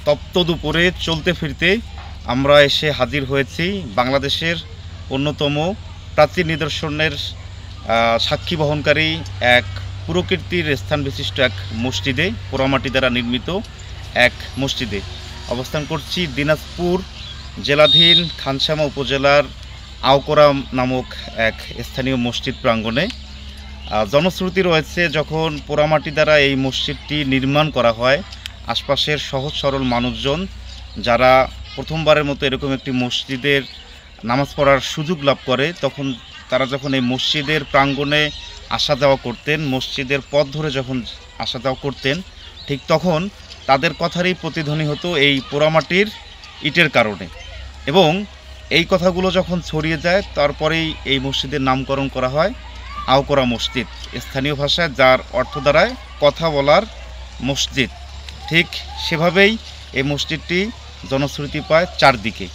তপ্ত দুপুরে চলতে ফিরতে আমরা এসে হাজির হয়েছি বাংলাদেশের অন্যতম প্রাচীন নিদর্শনের সাক্ষী বহনকারী এক পুরকীর্তির স্থান বিশিষ্ট এক মসজিদে, পোড়ামাটি দ্বারা নির্মিত এক মসজিদে অবস্থান করছি। দিনাজপুর জেলাধীন খানসামা উপজেলার আওকরা নামক এক স্থানীয় মসজিদ প্রাঙ্গণে। জনশ্রুতি রয়েছে, যখন পোড়ামাটি দ্বারা এই মসজিদটি নির্মাণ করা হয়, আশপাশের সহজ সরল মানুষজন যারা প্রথমবারের মতো এরকম একটি মসজিদের নামাজ পড়ার সুযোগ লাভ করে, তখন তারা যখন এই মসজিদের প্রাঙ্গণে আসা যাওয়া করতেন, মসজিদের পথ ধরে যখন আসা যাওয়া করতেন, ঠিক তখন তাদের কথারই প্রতিধ্বনি হতো এই পোড়ামাটির ইটের কারণে। এবং এই কথাগুলো যখন ছড়িয়ে যায়, তারপরেই এই মসজিদের নামকরণ করা হয় আওকরা মসজিদ, স্থানীয় ভাষায় যার অর্থ দাঁড়ায় কথা বলার মসজিদ। ঠিক সেভাবেই এই মসজিদটি জনশ্রুতি পায় চারদিকে।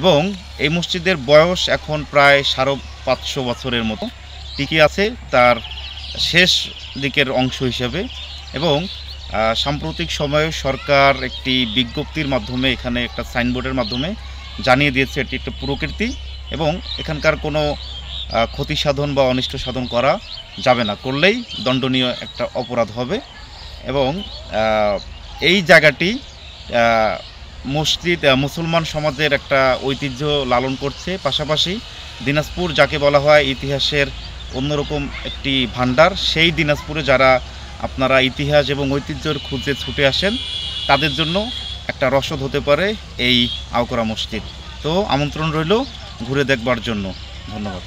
এবং এই মসজিদের বয়স এখন প্রায় 550 বছরের মতো টিকে আছে, তার শেষ দিকের অংশ হিসেবে। এবং সাম্প্রতিক সময়ে সরকার একটি বিজ্ঞপ্তির মাধ্যমে, এখানে একটা সাইনবোর্ডের মাধ্যমে জানিয়ে দিয়েছে এটি একটা পুরকীর্তি এবং এখানকার কোনো ক্ষতি সাধন বা অনিষ্ট সাধন করা যাবে না, করলেই দণ্ডনীয় একটা অপরাধ হবে। এবং এই জায়গাটি মসজিদ মুসলমান সমাজের একটা ঐতিহ্য লালন করছে, পাশাপাশি দিনাজপুর যাকে বলা হয় ইতিহাসের অন্যরকম একটি ভাণ্ডার, সেই দিনাজপুরে যারা আপনারা ইতিহাস এবং ঐতিহ্যের খুঁজে ছুটে আসেন, তাদের জন্য একটা রসদ হতে পারে এই আওকরা মসজিদ। তো আমন্ত্রণ রইল ঘুরে দেখবার জন্য। ধন্যবাদ।